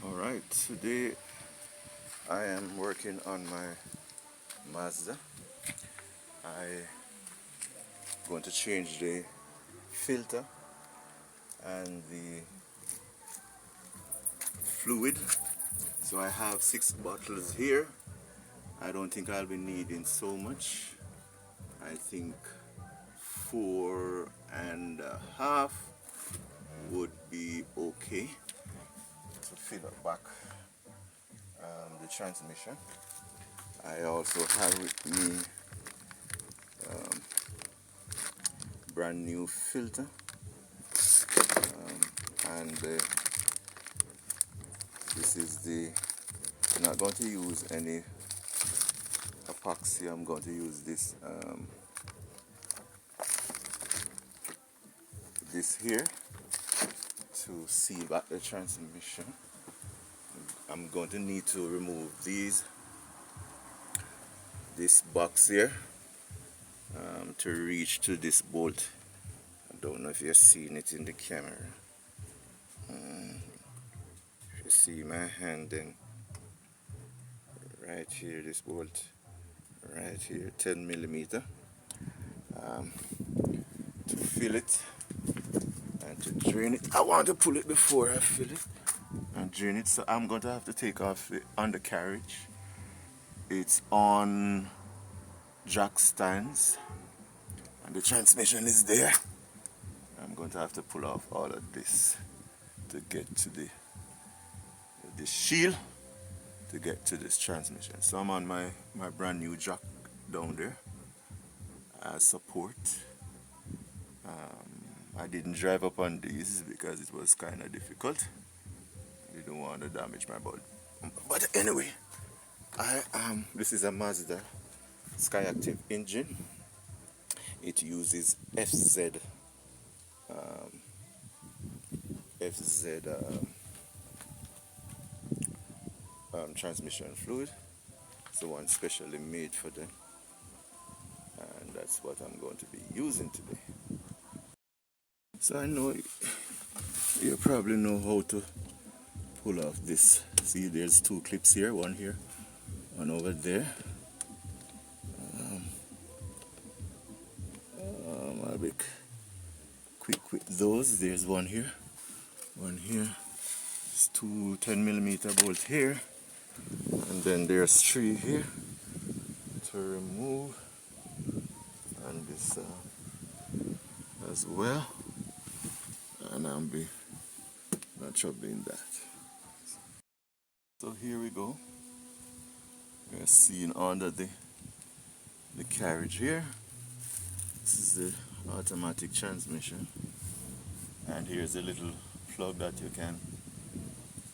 Alright, today I am working on my Mazda. I'm going to change the filter and the fluid. So I have 6 bottles here. I don't think I'll be needing so much. I think 4.5 would be okay to fill up back the transmission. I also have with me brand new filter and this is the, I'm not going to use any epoxy. I'm going to use this here to seal back the transmission. I'm going to need to remove this box here to reach to this bolt. I don't know if you're seeing it in the camera. If you see my hand, then right here, this bolt right here, 10 millimeter, to fill it and to drain it. I want to pull it before I fill it and drain it, so I'm going to have to take off the undercarriage. It's on jack stands and the transmission is there. I'm going to have to pull off all of this to get to the shield to get to this transmission. So I'm on my brand new jack down there as support. I didn't drive up on these because it was kind of difficult. I didn't want to damage my boat. But anyway, this is a Mazda skyactiv engine. It uses FZ transmission fluid. It's the one specially made for them, and that's what I'm going to be using today. So I know you probably know how to pull off this. See, there's 2 clips here, one here, one over there. I'll be quick with those. There's one here, one here. It's 2 10 millimeter bolts here, and then there's 3 here to remove, and this as well, and I'll be not troubling that. So here we go. We're seeing under the carriage here. This is the automatic transmission, and here's a little plug that you can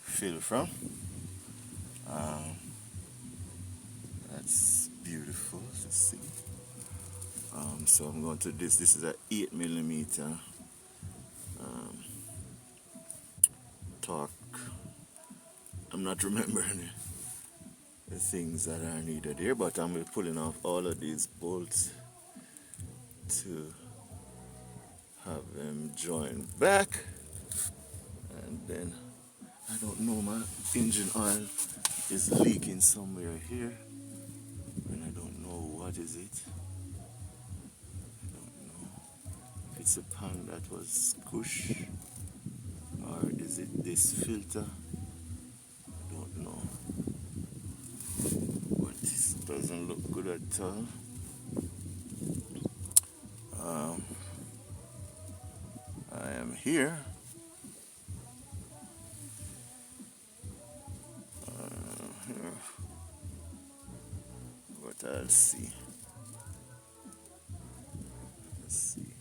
fill from. That's beautiful to see. So I'm going to this is a 8 millimeter torque. I'm not remembering the things that are needed here, but I'm pulling off all of these bolts to have them joined back. And then I don't know, my engine oil is leaking somewhere here, and I don't know what is it. I don't know if it's a pan that was squished, or is it this filter. I don't know, but this doesn't look good at all. I am here. Here. But I'll see. Let's see.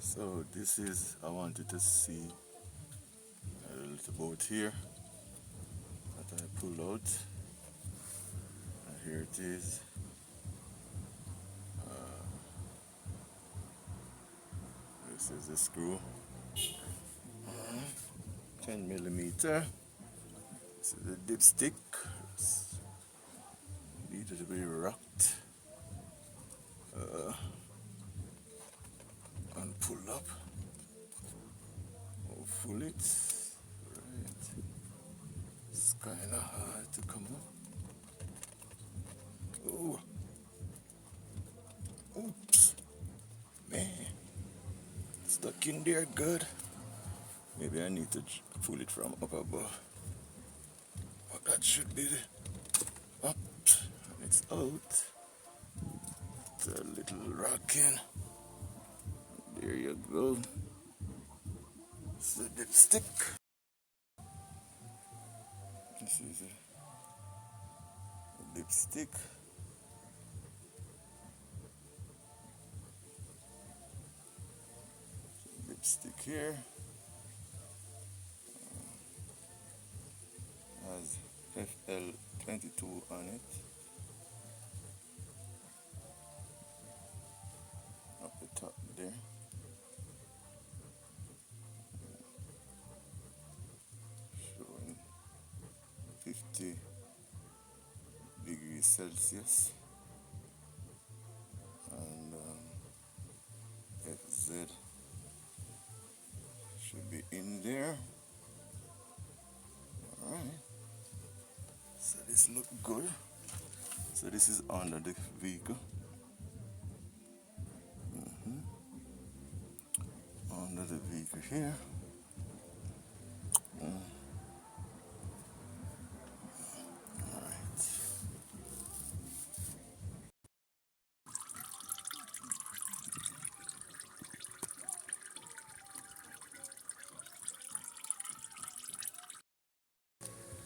So this is, I wanted to see a little boat here that I pulled out. And here it is. This is the screw. 10 millimeter. This is the dipstick. It's needed to be rocked. it. Right. It's kind of hard to come up. Oh. Oops. Man. Stuck in there good. Maybe I need to pull it from up above. But that should be the up. And it's out. It's a little rocking. There you go. It's the dipstick. This is a dipstick. Dipstick here. Has FL22 on it. Up the top there. Showing 50 degrees Celsius. And FZ should be in there. Alright. So this looks good. So this is under the vehicle. Under the vehicle here. Alright.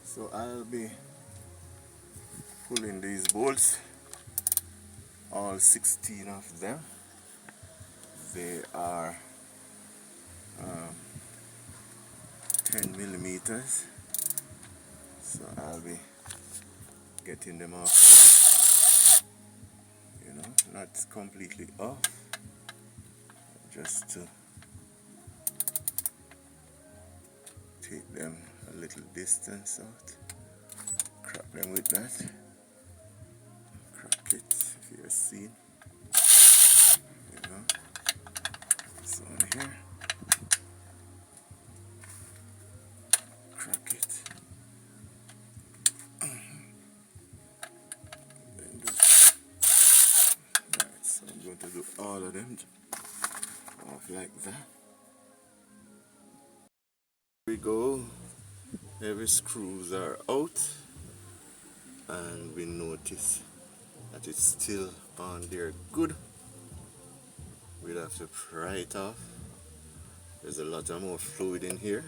So I'll be pulling these bolts, all 16 of them. They are 10 millimeters. So I'll be getting them off, you know, not completely off, just to take them a little distance out. Crack them with that. Crack it if you're seeing. You know. This one here. Crack it. Then do. Right, so I'm going to do all of them off like that. Here we go. Every screws are out, and we notice that it's still on there good. We'll have to pry it off. There's a lot of more fluid in here.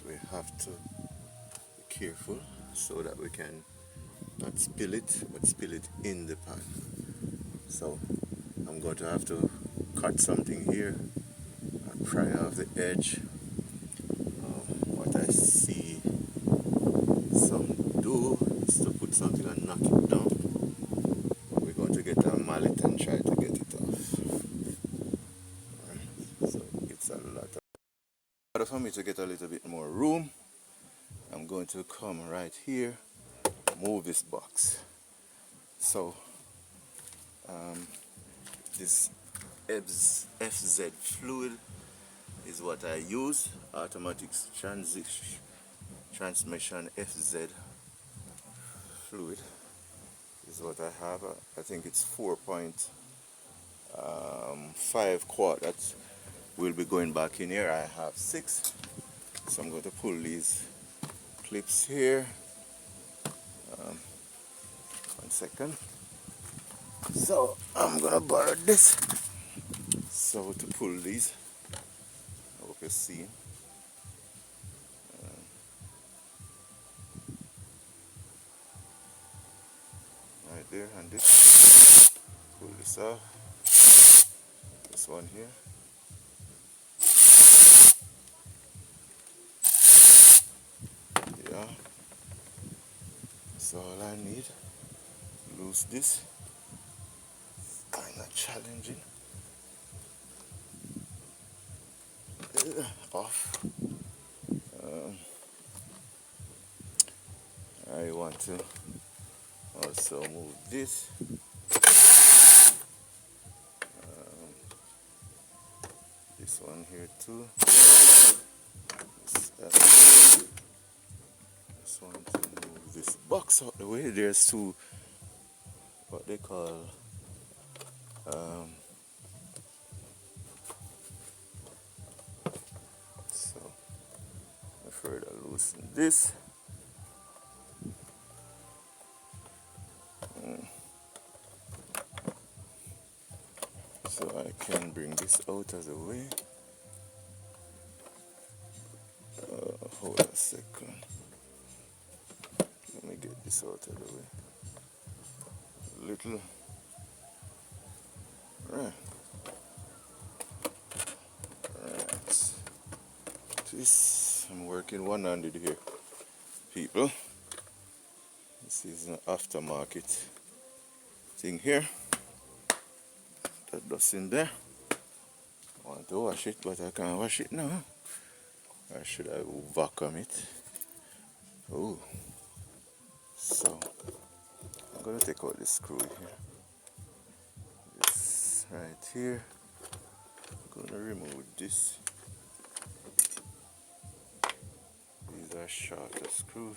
We have to be careful so that we can not spill it, but spill it in the pan. So I'm going to have to cut something here and pry off the edge. What I see some do is to put something and knock it down. We're going to get a mallet and try to get it off. Right. So it's a lot. In order for me to get a little bit more room, I'm going to come right here, move this box. So this FZ fluid is what I use. Automatic transmission FZ fluid is what I have. I think it's 4.5 quart that will be going back in here. I have 6, so I'm going to pull these clips here. 1 second. So I'm gonna borrow this. So to pull these, I hope you see. Right there, and this. Pull this off. This one here. Yeah. That's all I need. Loose this. Kind of challenging. Off. I want to also move this. This this one here too. This one to move this box out the way. There's two, what they call, so I further loosen this. So I can bring this out of the way. Hold a second. Let me get this out of the way. Little. Right. Right. This, I'm working one-handed here, people. This is an aftermarket thing here. That dust in there. I want to wash it, but I can't wash it now. Or should I vacuum it? Oh. So, I'm going to take out this screw here. This right here. I'm going to remove this. These are shorter screws.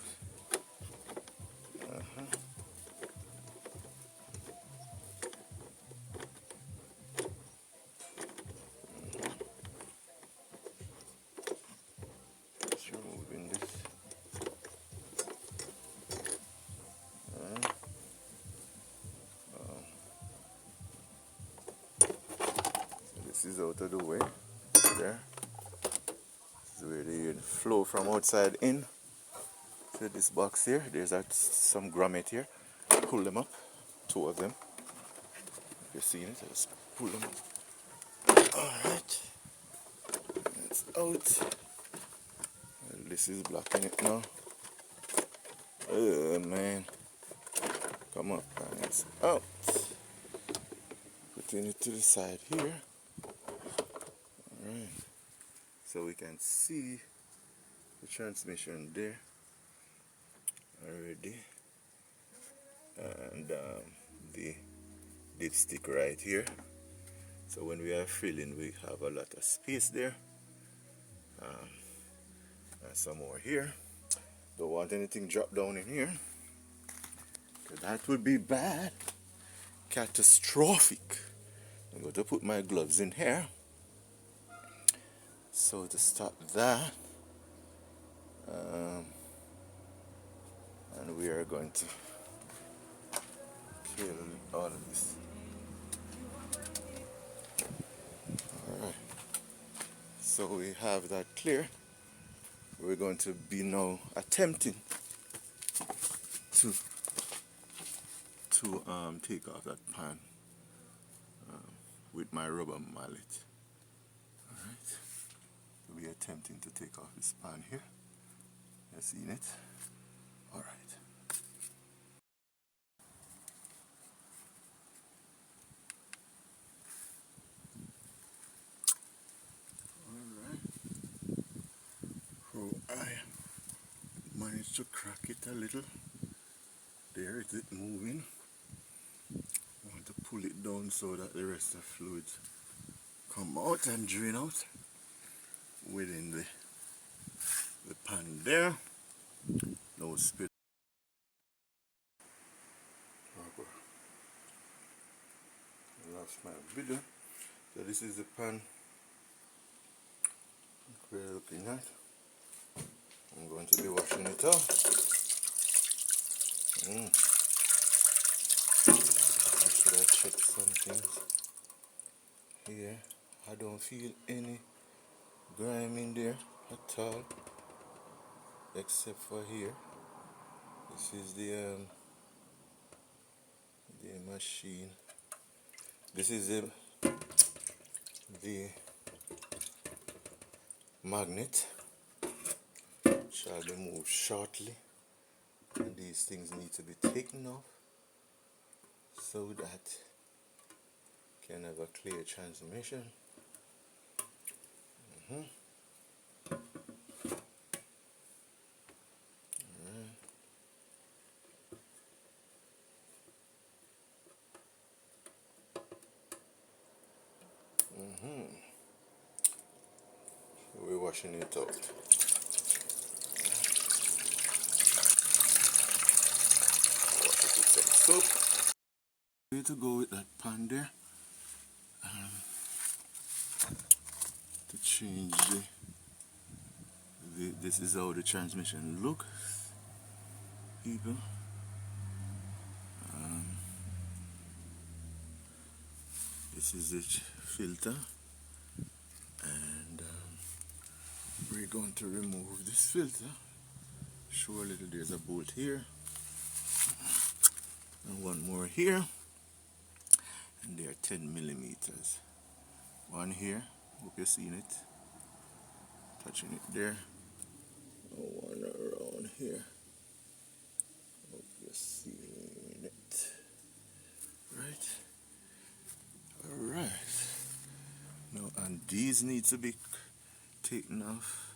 Just removing this. This is out of the way. There. This is where the flow from outside in. So this box here, there's some grommet here. Pull them up, two of them. You're seeing it, just pull them up. Alright. It's out. Well, this is blocking it now. Oh man. Come up, and it's out. Putting it to the side here. Alright. So we can see the transmission there already. And the dipstick right here. So when we are filling, we have a lot of space there. And some more here. Don't want anything drop down in here, because that would be bad. Catastrophic. I'm going to put my gloves in here. So to stop that, and we are going to kill all of this. Alright. So we have that clear. We're going to be now attempting to take off that pan with my rubber mallet. Alright. We're attempting to take off this pan here. You've seen it? Alright. So I managed to crack it a little. There it is moving. I want to pull it down so that the rest of the fluids come out and drain out within the pan there. No spill. I lost my video. So this is the pan we're looking at. I'm going to be washing it off. Should I check something here? I don't feel any grime in there at all, except for here. This is the machine. This is the magnet. Shall be moved shortly, and these things need to be taken off so that can have a clear transmission. washing it out. Wash it with some soap. Way to go with that pan there. To change this is how the transmission looks, people. This is the filter, and we're going to remove this filter. Surely there's a bolt here, and one more here, and they are 10 millimeters. One here, hope you're seeing it, touching it there. One around here, hope you're seeing it. Right? Alright. Now, and these need to be taken off,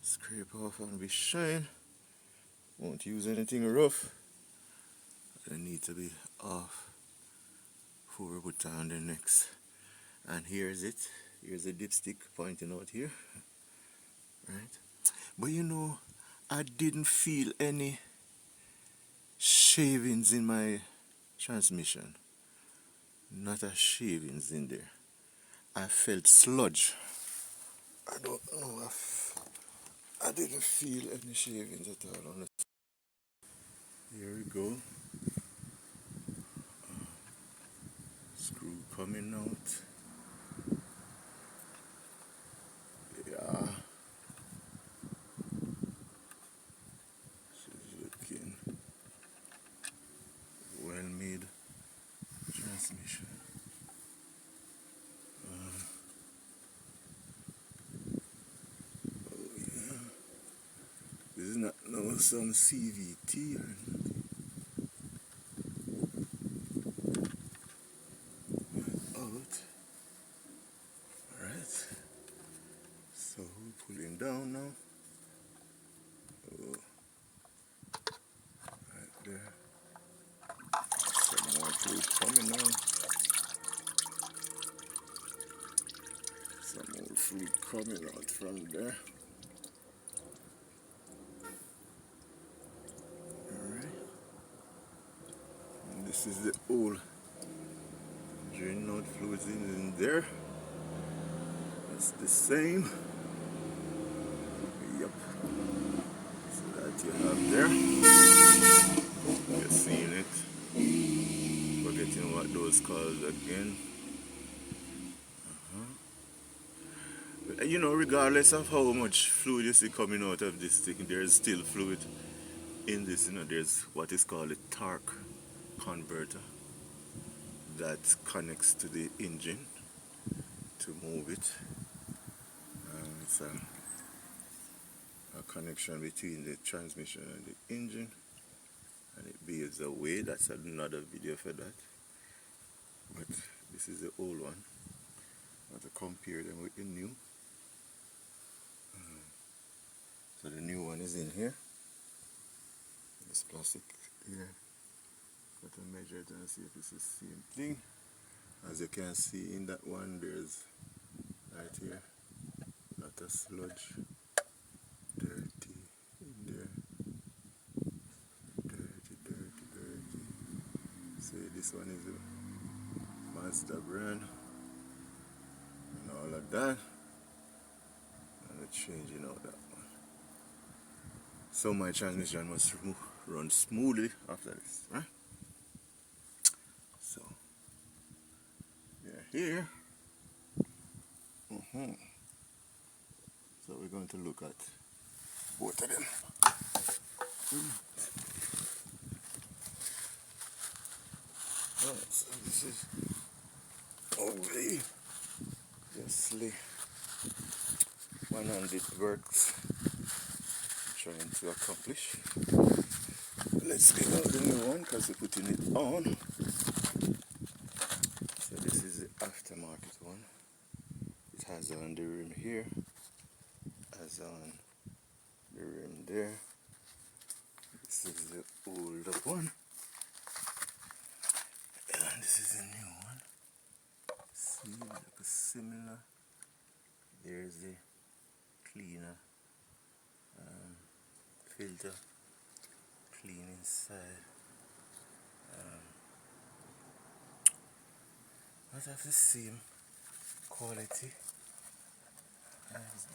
scrape off and be shine. Won't use anything rough. They need to be off before we put on the next. And here's it. Here's the dipstick pointing out here. Right? But you know, I didn't feel any shavings in my transmission. Not a shavings in there. I felt sludge. I don't know if I didn't feel any shavings at all on it. Here we go. Screw coming out. Yeah. She's looking well made transmission. Oh yeah. This is not no some CVT or anything. Out. Alright. So we're pulling down now. Oh. Right there. Some more fluid coming out. Some more fluid coming out from there. Alright. And this is the old drain out fluids in there. It's the same. Yep. So that you have there. You're seeing it. Forgetting what those called again. You know, regardless of how much fluid you see coming out of this thing, there's still fluid in this. You know, there's what is called a torque converter that connects to the engine to move it. It's a connection between the transmission and the engine, and it behaves away. That's another video for that. But this is the old one. I have to compare them with the new. So the new one is in here. This plastic here. Got to measure it and see if it's the same thing. As you can see in that one, there's right here a lot of sludge, dirty in there, dirty. See, this one is a Mazda brand and all of that. And we're changing out that one. So my transmission must run smoothly after this, right? So they're here. So we're going to look at both of them. Alright, so this is obviously one-handed works I'm trying to accomplish. Let's get out the new one because we're putting it on. So this is the aftermarket one. It has on the rim here, has on the rim there. This is the older one, and this is the new one. See, look similar. There's the cleaner filter, clean inside. Not have the same quality as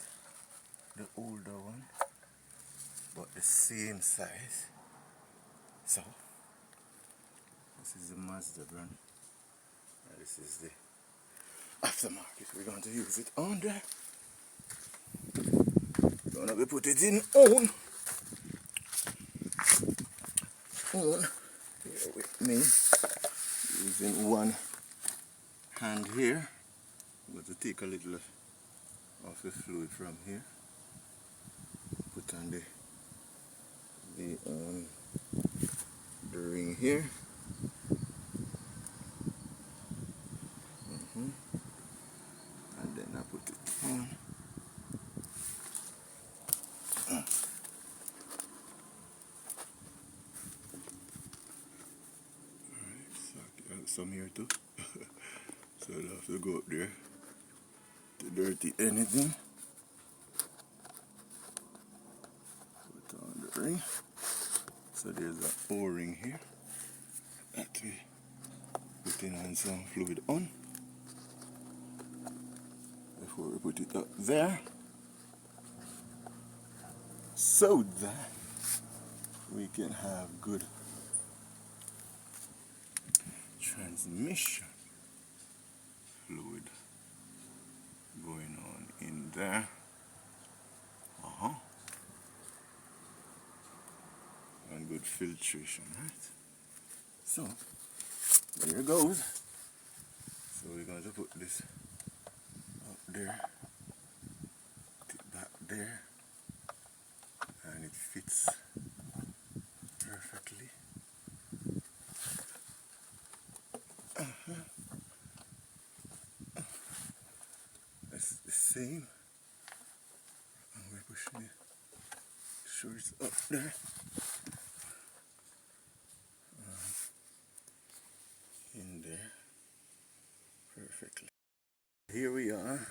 the older one, but the same size. So this is the Mazda brand. This is the aftermarket. We're going to use it on there. We're going to put it in on. Here with me, using one hand here. I'm going to take a little of the fluid from here, put on the ring here. And then I put it on. Alright, so I got some here too. So I'll have to go up there to dirty anything. Put on the ring. So there's an O-ring here that we putting on some fluid on before we put it up there, so that we can have good transmission fluid going on in there. And good filtration, right? So there it goes. So we're going to put this up there, put it back there, and it fits perfectly. It's the same, and we're pushing it, sure it's up there. In there perfectly. Here we are.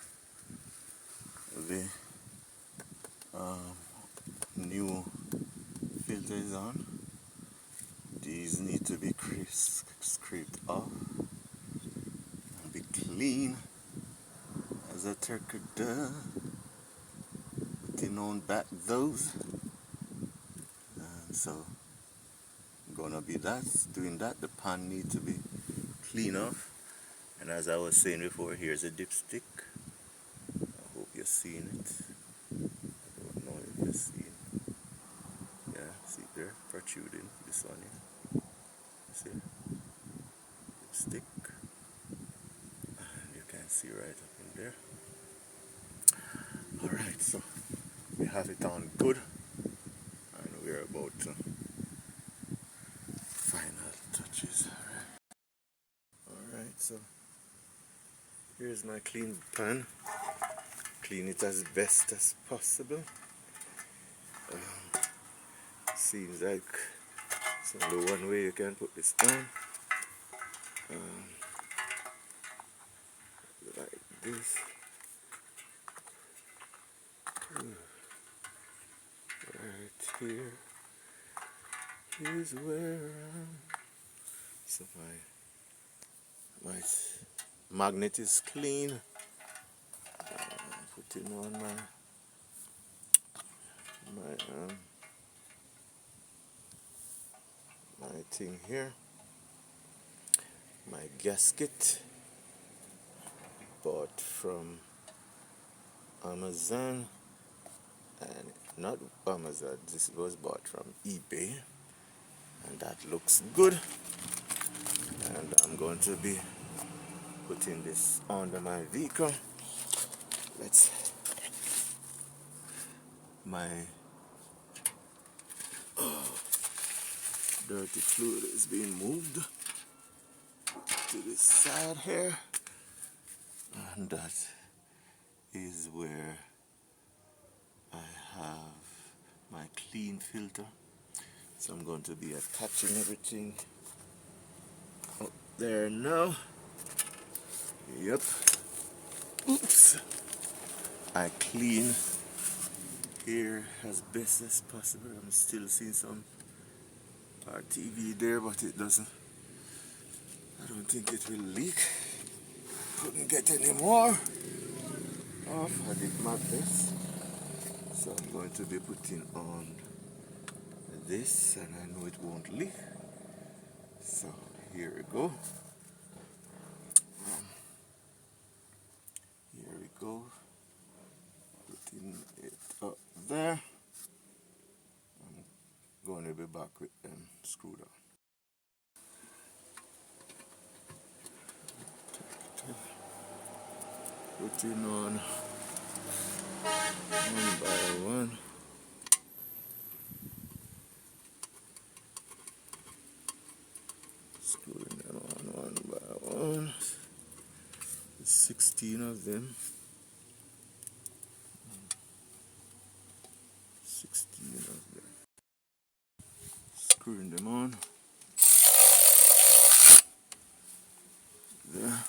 The new filter is on. These need to be scraped off and be clean as a turkey does. Putting on back those. And so gonna be doing that. The pan needs to be clean off. And as I was saying before, here's a dipstick. I hope you're seeing it. I don't know if you're seeing it. Yeah, see there, protruding, this one here. See? Dipstick. And you can see right up in there. Alright, so we have it on good. And we're about to final touches. Alright, so here's my clean pan. Clean it as best as possible. Seems like it's only one way you can put this on. Like this. Right here is where so my magnet is clean. Putting on my thing here, my gasket, bought from Amazon, and not Amazon, this was bought from eBay, and that looks good. And I'm going to be putting this under my vehicle. My dirty fluid is being moved to this side here, and that is where I have my clean filter. So I'm going to be attaching everything up there now. Yep. Oops. I clean here as best as possible. I'm still seeing some RTV there, but it doesn't. I don't think it will leak. Couldn't get any more off. I did my best. So I'm going to be putting on this, and I know it won't leak. So here we go. Here we go. Putting it up there. I'm going to be back with them screwed on. Putting on one by one. Screwing them on one by one. There's 16 of them. 16 of them. Screwing them on. There.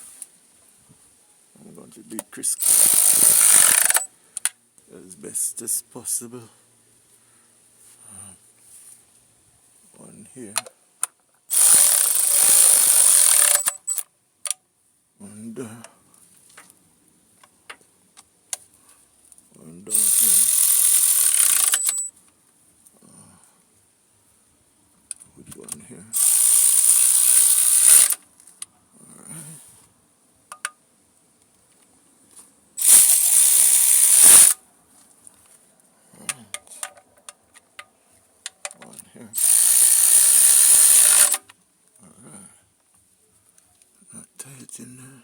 I'm going to be crisp as best as possible. One here. One there. One down here. Which one here? Alright. One here. Alright. Not tight in there.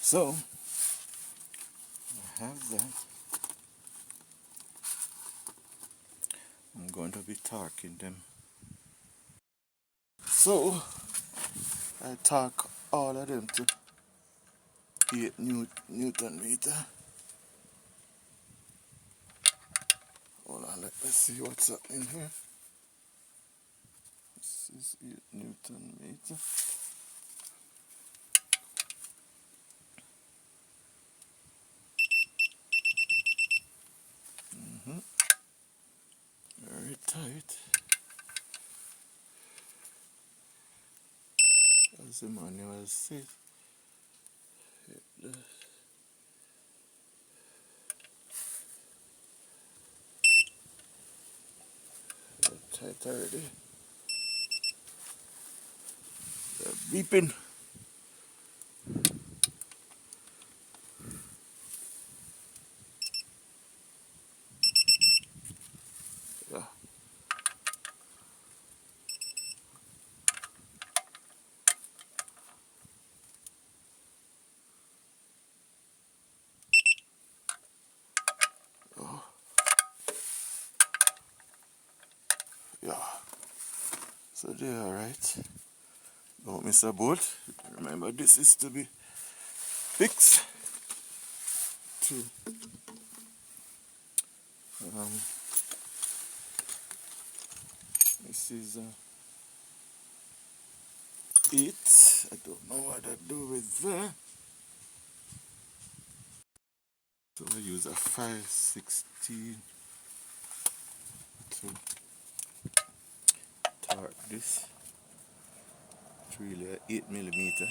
So, I have that. I'm going to be torquing them. So, I torque all of them to 8 Newton meter. Hold on, let's see what's up in here. This is 8 Newton meter. Very tight. As the manual says. Tight already. They're beeping. Yeah. So they're alright. Don't miss a bolt. Remember, this is to be fixed to this is it. I don't know what I do with that. So I use a 5/16 to torque this. It's really a 8 mm.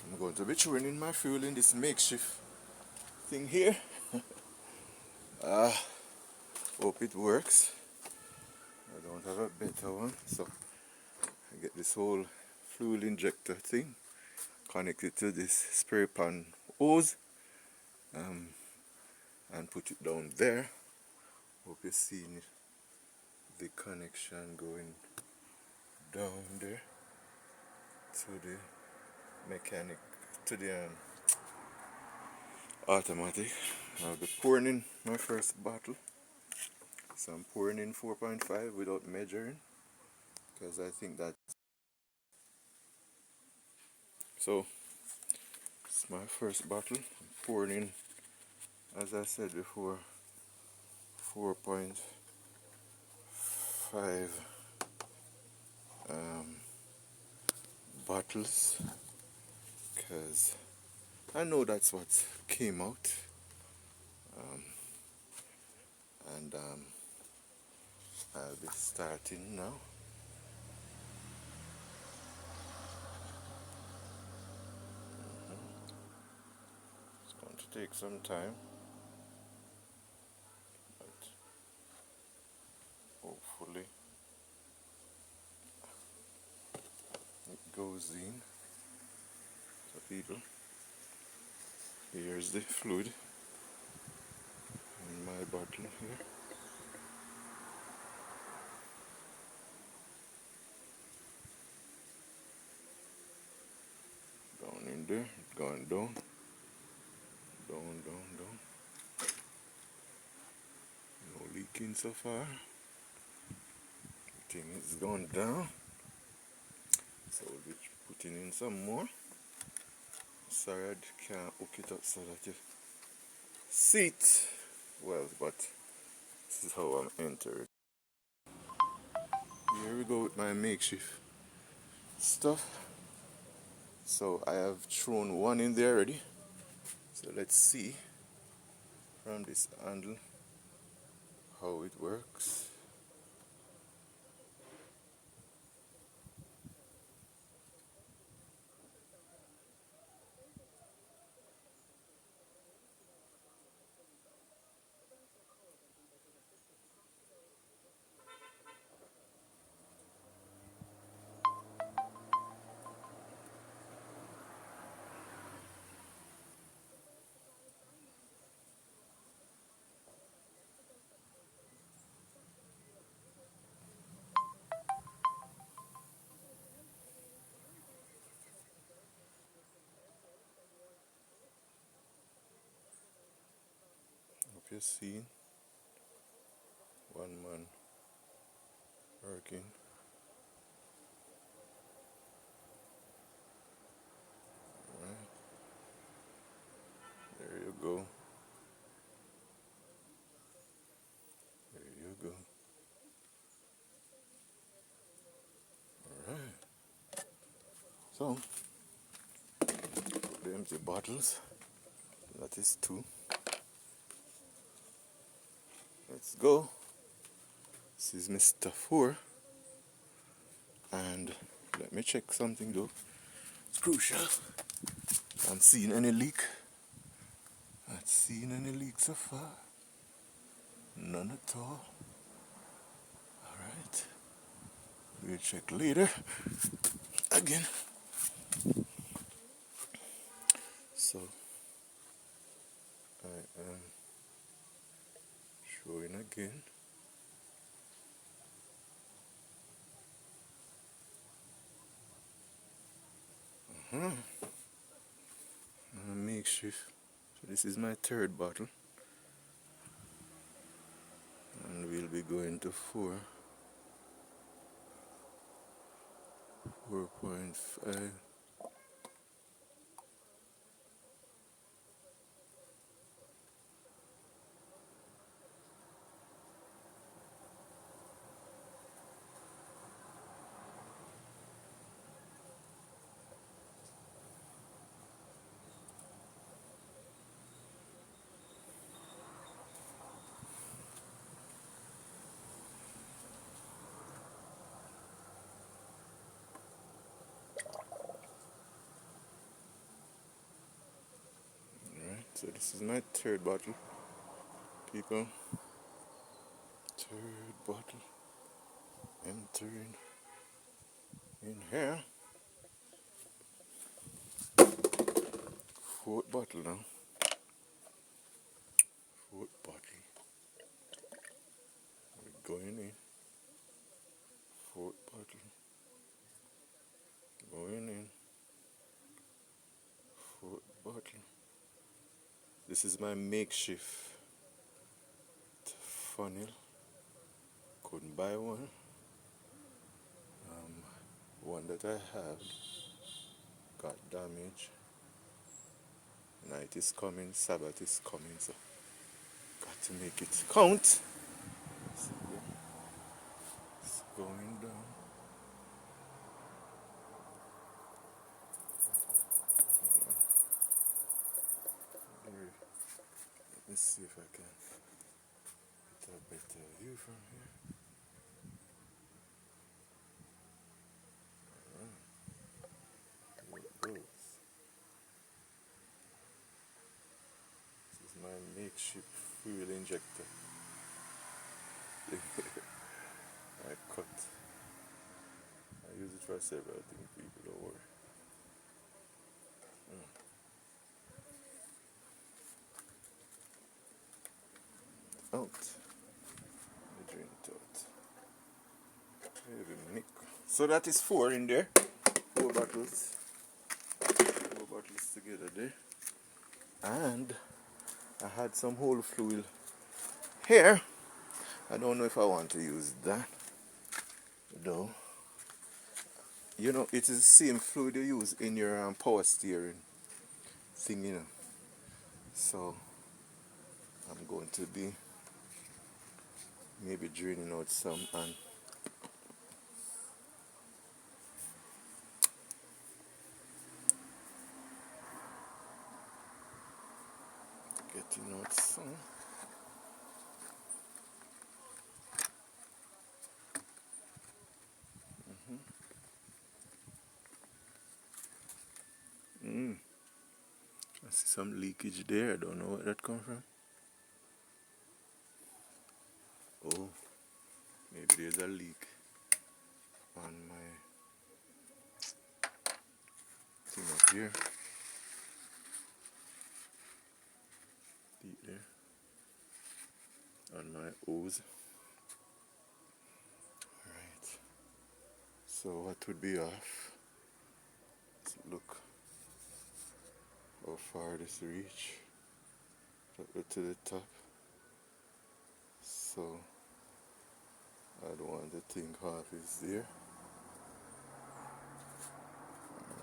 I'm going to be throwing in my fuel in this makeshift thing here. Hope it works. I don't have a better one, so I get this whole fuel injector thing connected to this spray pan hose and put it down there. Hope you're seeing the connection going down there to the mechanic, to the automatic. I'll be pouring in my first bottle. So I'm pouring in 4.5 without measuring, because I think that. So it's my first bottle. I'm pouring in, as I said before, 4.5 bottles, because I know that's what came out. And I'll be starting now. It's going to take some time, but hopefully it goes in. So people, here's the fluid in my bottle here. Down in there, going down, down, down, down. No leaking so far. The thing is gone down. So we'll be putting in some more. Sorry I can't hook it up so that you see it well, but this is how I'm entering. Here we go with my makeshift stuff. So I have thrown one in there already. So let's see from this handle how it works. Hope you're seeing one man working. Right. There you go. There you go. Alright. So put the empty bottles. That is 2. Let's go. This is Mr. 4. And let me check something though. It's crucial. I'm seeing any leak. Not seeing any leak so far. None at all. Alright. We'll check later. Again. So I am showing again. Makeshift This is my third bottle, and we'll be going to 4.5. Alright, so this is my third bottle, people. Third bottle entering in here. Fourth bottle now. Fourth bottle. We're going in. Fourth bottle. Going in. Fourth bottle. This is my makeshift funnel. Couldn't buy one. One that I had got damaged. Night is coming, Sabbath is coming, so got to make it count. So it's going down. Here, let me see if I can get a better view from here. Here it goes. This is my makeshift fuel injector. I cut. I use it for several things, people, don't worry. Out. The drink out. So that is 4 in there. 4 bottles. 4 bottles together there. And I had some whole fluid here. I don't know if I want to use that though. You know, it is the same fluid you use in your power steering thing, you know. So I'm going to be maybe draining out some and getting out some. I see some leakage there. I don't know where that come from. Oh, maybe there's a leak on my thing up here. Deep there. On my hose. Alright. So what would be off? Let's look how far this reach. To the top. So I don't want to think half is there.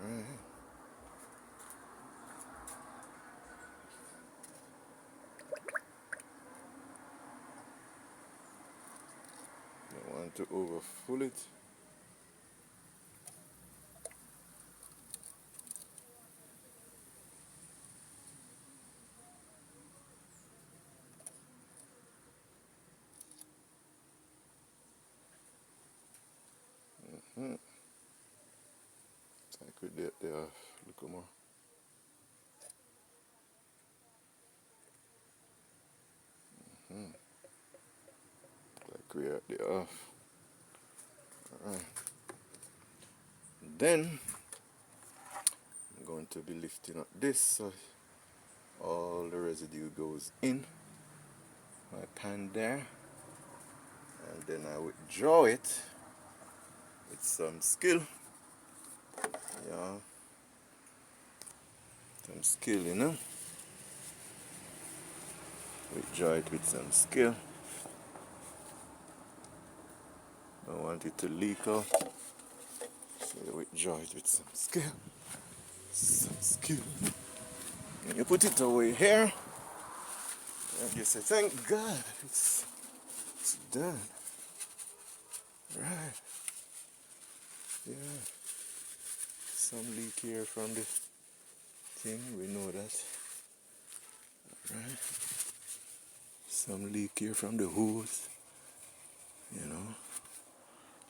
Alright. I want to overfill it. I could get there off. Look more. Like we are there off. Alright. Then I'm going to be lifting up this so all the residue goes in my pan there, and then I withdraw it with some skill. Yeah, some skill, you know. Withdraw it with some skill. Don't want it to leak out. So you withdraw it with some skill. Some skill. And you put it away here. And you say, thank God, it's done. Right. Yeah. Some leak here from the thing, we know that. Right. Some leak here from the hose. You know.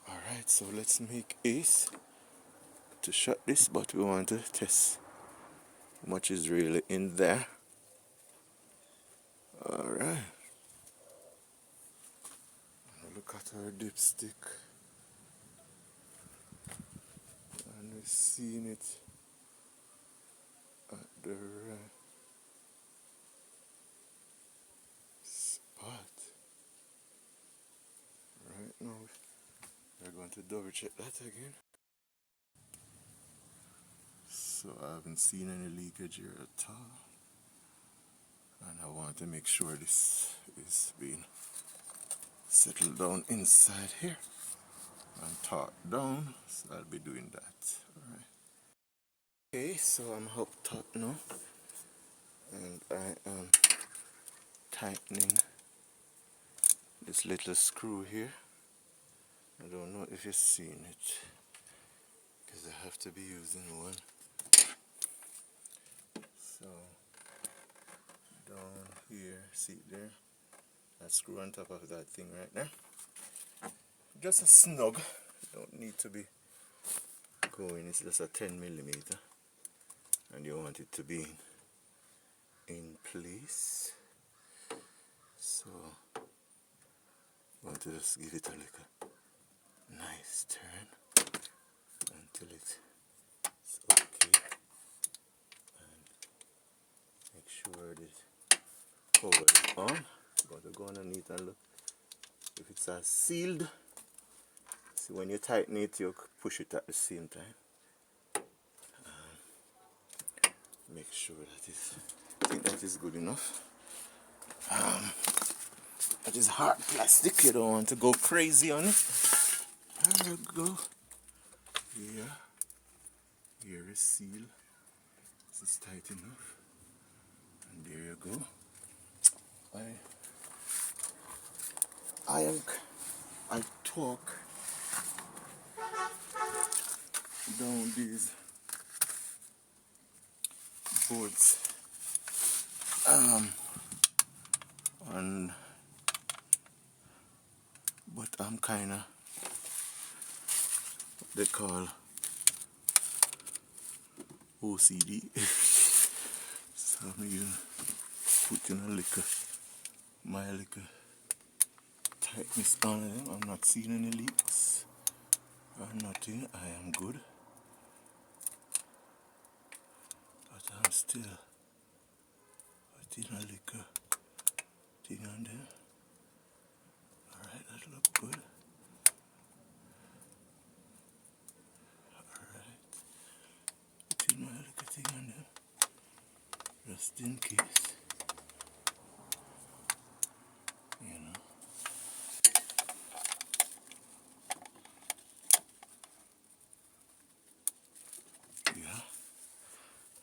Alright, so let's make ace to shut this, but we want to test how much is really in there. Alright. Look at our dipstick. And we're seeing it at the right spot. Right now, we're going to double check that again. So I haven't seen any leakage here at all. And I want to make sure this is being settled down inside here and torqued down. So I'll be doing that. Alright. Okay, so I'm hooked up now. And I am tightening this little screw here. I don't know if you've seen it, because I have to be using one. So down here, see there, that screw on top of that thing right there. Just a snug, don't need to be going, it's just a 10mm, and you want it to be in place. So you want to just give it a little nice turn until it's okay, and make sure that cover is on. I'm going to go underneath and look if it's sealed. See, when you tighten it, you push it at the same time. Make sure that I think that is good enough. That is hard plastic, you don't want to go crazy on it. There we go. Yeah. Here is seal. This is tight enough. And there you go. I torque down these boards. But I'm kinda what they call OCD. So I'm even putting my little tightness on them. I'm not seeing any leaks or nothing. I am good. But I'm still putting a little thing on them. Alright, that looks good. Alright. Putting my little thing on them. Just in case. You know. Yeah.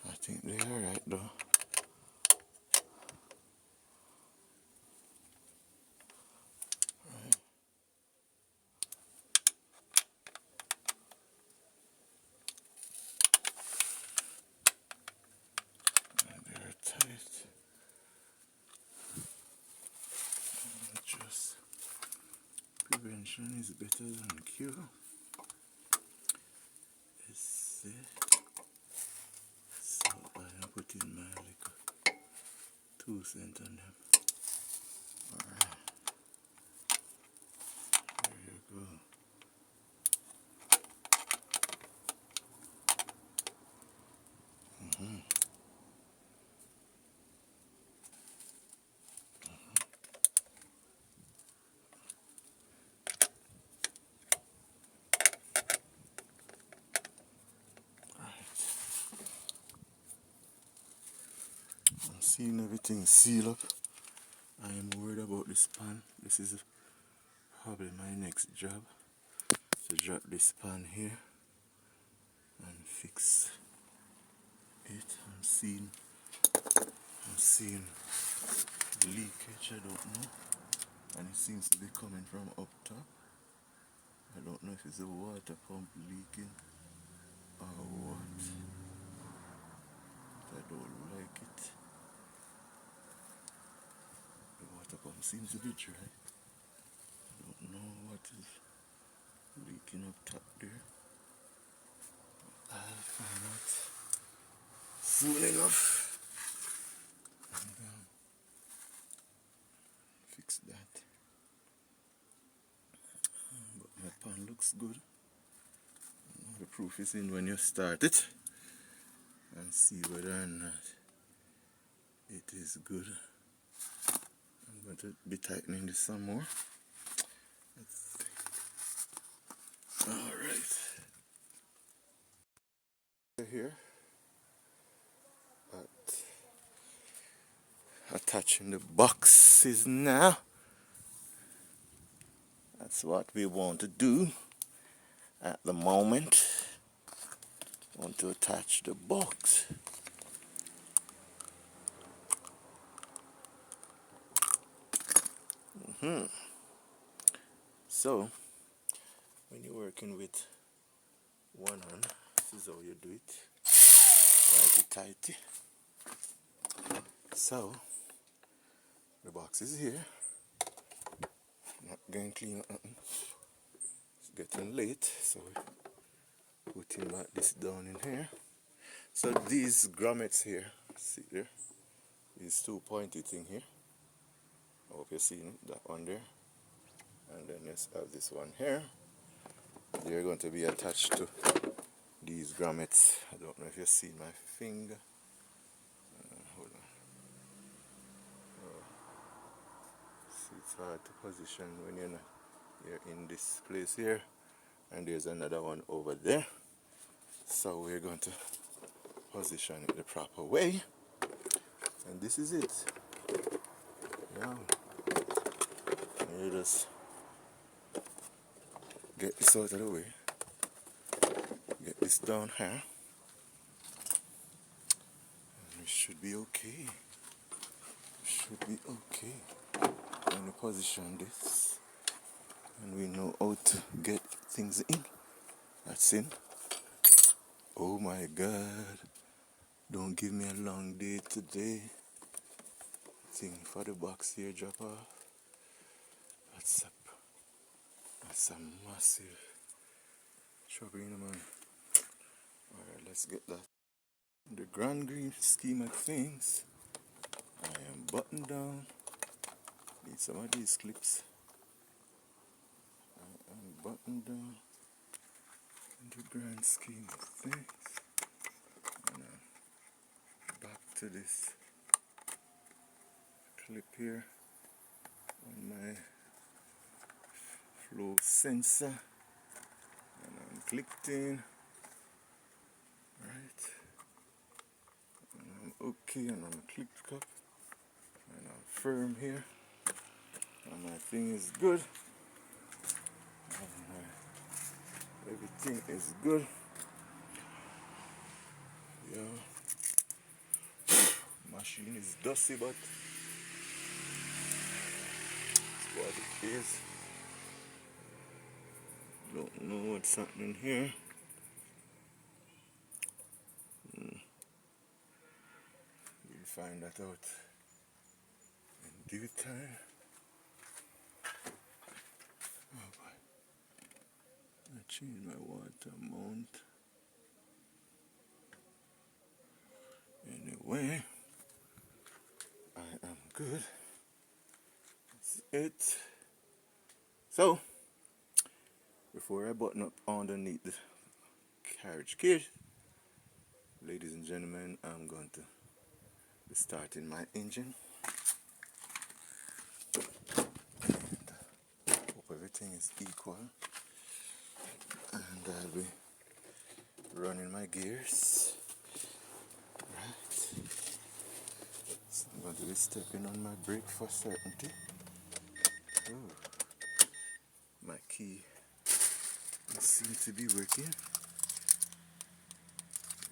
I think they're alright though. Just prevention is better than cure. Is it? So I am putting my little 2 cents on them. Alright. There you go. I'm seeing everything seal up this pan. This is probably my next job. So drop this pan here and fix it. I'm seeing the leakage, I don't know. And it seems to be coming from up top. I don't know if it's a water pump leaking or what. I don't like it. The water pump seems to be dry. I don't know what is leaking up top there. I'll find out soon enough. And fix that. But my pan looks good. The proof is in when you start it and see whether or not it is good. I'm going to be tightening this some more. Alright. Here attaching the boxes now. That's what we want to do at the moment. Want to attach the box. So when you're working with one hand, this is how you do it. Righty tighty. So the box is here. Not going to clean up nothing. It's getting late, so we're putting back this down in here. So these grommets here, see there, these two pointy thing here. I hope you're seeing it, that one there. And then let's have this one here. They're going to be attached to these grommets. I don't know if you see my finger. Hold on. See, it's hard to position when you're in this place here. And there's another one over there. So we're going to position it the proper way. And this is it. Yeah. And you just get this out of the way. Get this down here. And we should be okay. Should be okay. When we position this. And we know how to get things in. That's in. Oh my God. Don't give me a long day today. Thing for the box here drop off. That's a massive trouble, you know, man. Alright, let's get that. The grand scheme of things, I am buttoned down. Need some of these clips. I am buttoned down in the grand scheme of things. And back to this clip here on my flow sensor. And I'm clicked in. Right. And I'm okay, and I'm clicked up. And I'm firm here. And my thing is good. And everything is good. Yeah. Machine is dusty, but it's what it is. Don't know what's happening here. We'll find that out in due time. Oh boy. I changed my water mount. Anyway, I am good. That's it. So, before I button up underneath the carriage cage, ladies and gentlemen, I'm going to be starting my engine. Hope everything is equal. And I'll be running my gears. Right. So I'm going to be stepping on my brake for certainty. key seems to be working.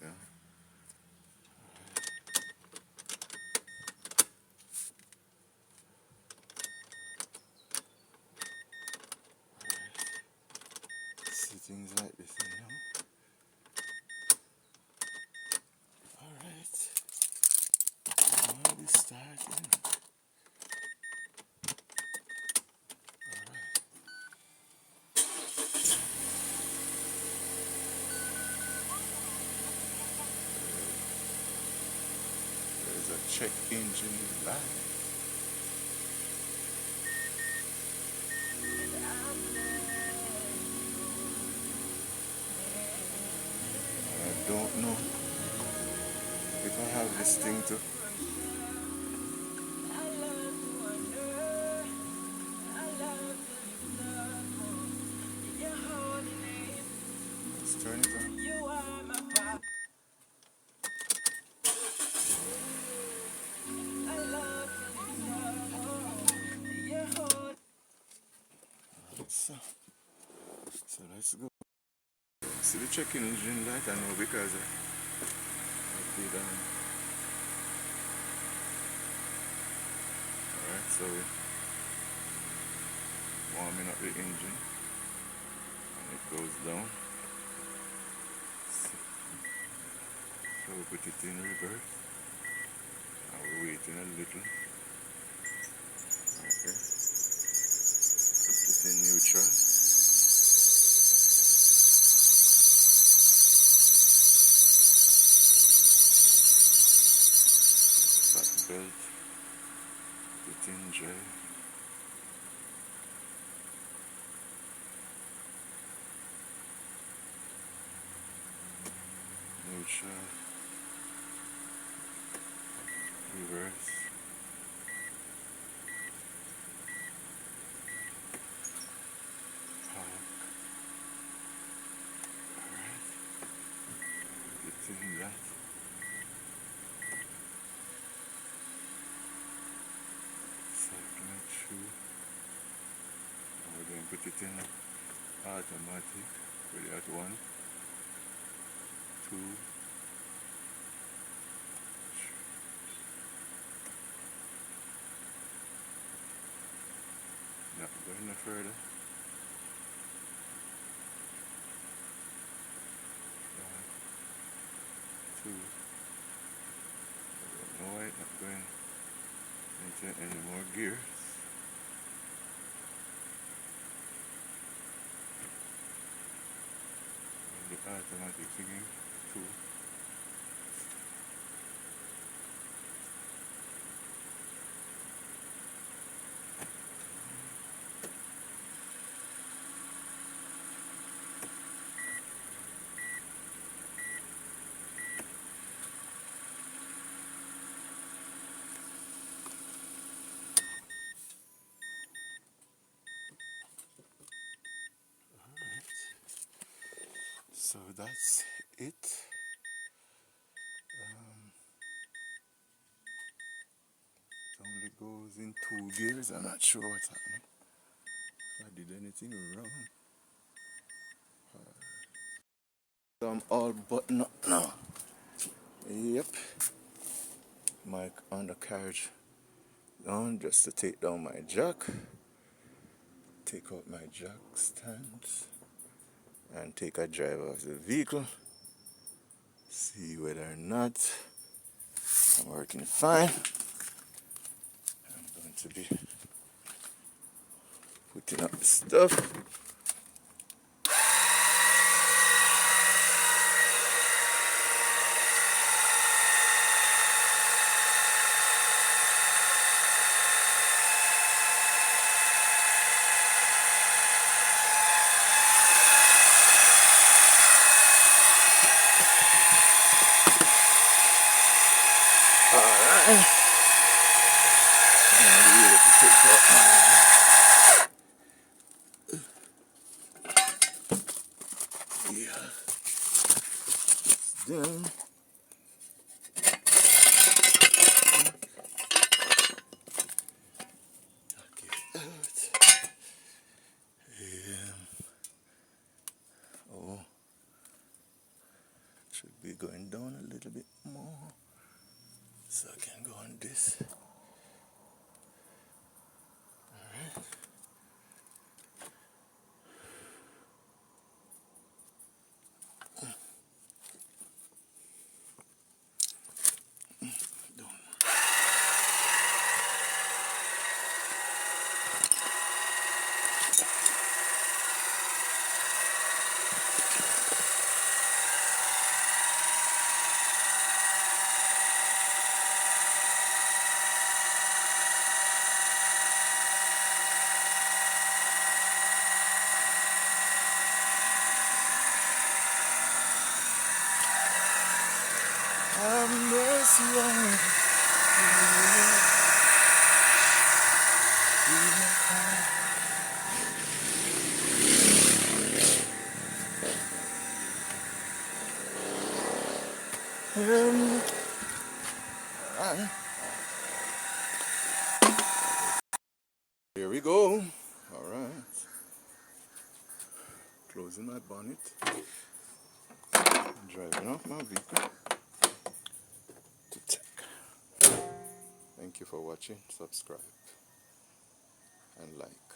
Yeah. See things like this now. Alright. Now we starting. Alright. There's a check engine light. I don't know if I have this thing to. Let's turn it on. So let's go. See the check engine light I know because I did alright, so we're warming up the engine and it goes down. So we put it in reverse and we're waiting a little. Okay. Put it in neutral. Back belt. Put it in drive. Neutral. Reverse. Park. Alright. Put it in that. Cycling it through. And we're going to put it in automatic. Put it at 1, 2, 3. Not going no further. 1, 2. No, I'm not going into any more gears. And the automatic thingy, 2. So that's it. It only goes in 2 gears. I'm not sure what's happening. If I did anything wrong. So I'm all buttoned up now. Yep. My undercarriage on just to take down my jack. Take out my jack stands. And take a drive of the vehicle. See whether or not I'm working fine. I'm going to be putting up the stuff. Alright. Now we're able to take out yeah. It's done. Knock it out. Yeah. Should be going down a little bit more so I can go on this. Alright. Have mercy on me. Alright. Here we go. Alright. Closing my bonnet. Driving off my vehicle to check. Thank you for watching. Subscribe and like.